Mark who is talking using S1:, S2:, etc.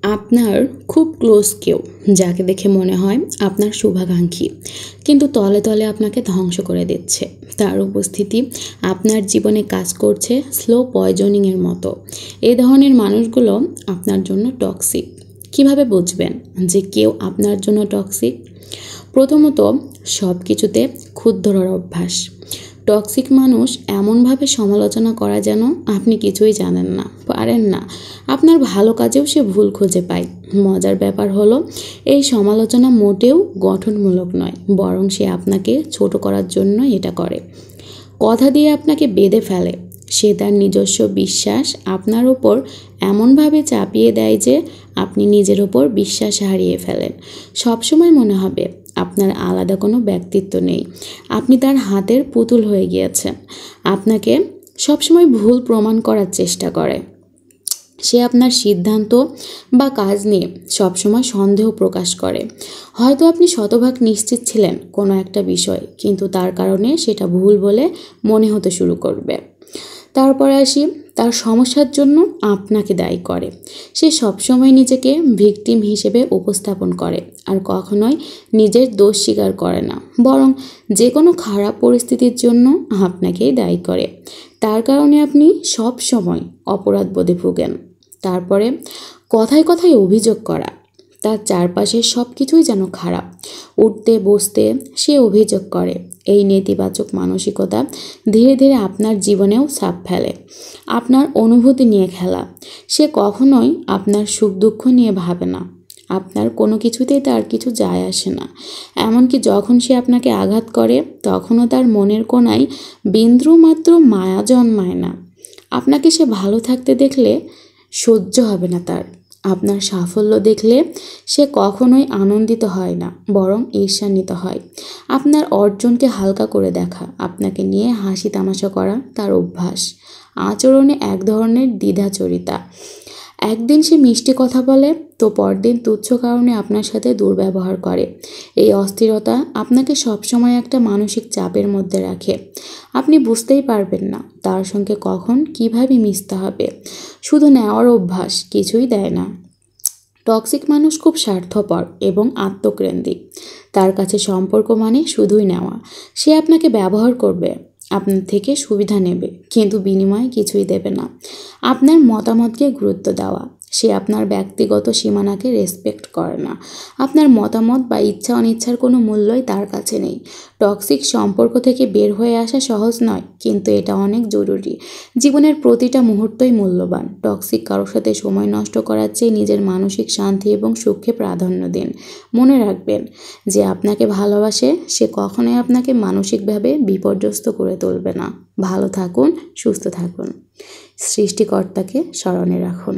S1: আপনার খুব ক্লোজ কেউ যাকে দেখে মনে হয় আপনার শুভাকাঙ্ক্ষী, কিন্তু তলে তলে আপনাকে ধ্বংস করে দিচ্ছে। তার উপস্থিতি আপনার জীবনে কাজ করছে স্লো পয়জনিংয়ের মতো। এই ধরনের মানুষগুলো আপনার জন্য টক্সিক। কিভাবে বুঝবেন যে কেউ আপনার জন্য টক্সিক? প্রথমত, সব কিছুতে খুঁত ধরার অভ্যাস। টক্সিক মানুষ এমনভাবে সমালোচনা করা যেন আপনি কিছুই জানেন না, পারেন না। আপনার ভালো কাজেও সে ভুল খুঁজে পায়। মজার ব্যাপার হলো, এই সমালোচনা মোটেও গঠনমূলক নয়, বরং সে আপনাকে ছোট করার জন্য এটা করে। কথা দিয়ে আপনাকে বেঁধে ফেলে। সে তার নিজস্ব বিশ্বাস আপনার ওপর এমনভাবে চাপিয়ে দেয় যে আপনি নিজের ওপর বিশ্বাস হারিয়ে ফেলেন। সবসময় মনে হবে আপনার আলাদা কোনো ব্যক্তিত্ব নেই, আপনি তার হাতের পুতুল হয়ে গিয়েছেন। আপনাকে সবসময় ভুল প্রমাণ করার চেষ্টা করে। সে আপনার সিদ্ধান্ত বা কাজ নিয়ে সবসময় সন্দেহ প্রকাশ করে। হয়তো আপনি শতভাগ নিশ্চিত ছিলেন কোনো একটা বিষয়, কিন্তু তার কারণে সেটা ভুল বলে মনে হতে শুরু করবে। তারপরে আসি, তার সমস্যার জন্য আপনাকে দায়ী করে। সে সবসময় নিজেকে ভিকটিম হিসেবে উপস্থাপন করে আর কখনোই নিজের দোষ স্বীকার করে না, বরং যে কোনো খারাপ পরিস্থিতির জন্য আপনাকেই দায়ী করে। তার কারণে আপনি সব সময় অপরাধবোধে ভোগেন। তারপরে কথায় কথায় অভিযোগ করা। তার চারপাশের সব কিছুই যেন খারাপ। উঠতে বসতে সে অভিযোগ করে। এই নেতিবাচক মানসিকতা ধীরে ধীরে আপনার জীবনেও ছাপ ফেলে। আপনার অনুভূতি নিয়ে খেলা। সে কখনোই আপনার সুখ দুঃখ নিয়ে ভাবে না। আপনার কোনো কিছুতেই তার কিছু যায় আসে না। এমনকি যখন সে আপনাকে আঘাত করে, তখনও তার মনের কোণায় বিন্দুমাত্র মায়া জন্মায় না। আপনাকে সে ভালো থাকতে দেখলে সহ্য হবে না তার। আপনার সাফল্য দেখলে সে কখনোই আনন্দিত হয় না, বরং ঈর্ষান্বিত হয়। আপনার অর্জনকে হালকা করে দেখা, আপনাকে নিয়ে হাসি তামাশা করা তার অভ্যাস। আচরণে এক ধরনের দ্বিধাচরিতা। একদিন সে মিষ্টি কথা বলে, তো পরদিন তুচ্ছ কারণে আপনার সাথে দুর্ব্যবহার করে। এই অস্থিরতা আপনাকে সবসময় একটা মানসিক চাপের মধ্যে রাখে। আপনি বুঝতেই পারবেন না তার সঙ্গে কখন কিভাবে মিশতে হবে। শুধু নেওয়ার অভ্যাস, কিছুই দেয় না। টক্সিক মানুষ খুব স্বার্থপর এবং আত্মকেন্দ্রিক। তার কাছে সম্পর্ক মানে শুধুই নেওয়া। সে আপনাকে ব্যবহার করবে, আপনার থেকে সুবিধা নেবে, কিন্তু বিনিময়ে কিছুই দেবে না। আপনার মতামতকে গুরুত্ব দেওয়া। সে আপনার ব্যক্তিগত সীমানাকে রেসপেক্ট করে না। আপনার মতামত বা ইচ্ছা অনিচ্ছার কোনো মূল্যই তার কাছে নেই। টক্সিক সম্পর্ক থেকে বের হয়ে আসা সহজ নয়, কিন্তু এটা অনেক জরুরি। জীবনের প্রতিটা মুহূর্তই মূল্যবান। টক্সিক কারোর সাথে সময় নষ্ট করার চেয়ে নিজের মানসিক শান্তি এবং সুখকে প্রাধান্য দিন। মনে রাখবেন, যে আপনাকে ভালোবাসে সে কখনোই আপনাকে মানসিকভাবে বিপর্যস্ত করে তুলবে না। ভালো থাকুন, সুস্থ থাকুন, সৃষ্টিকর্তাকে স্মরণে রাখুন।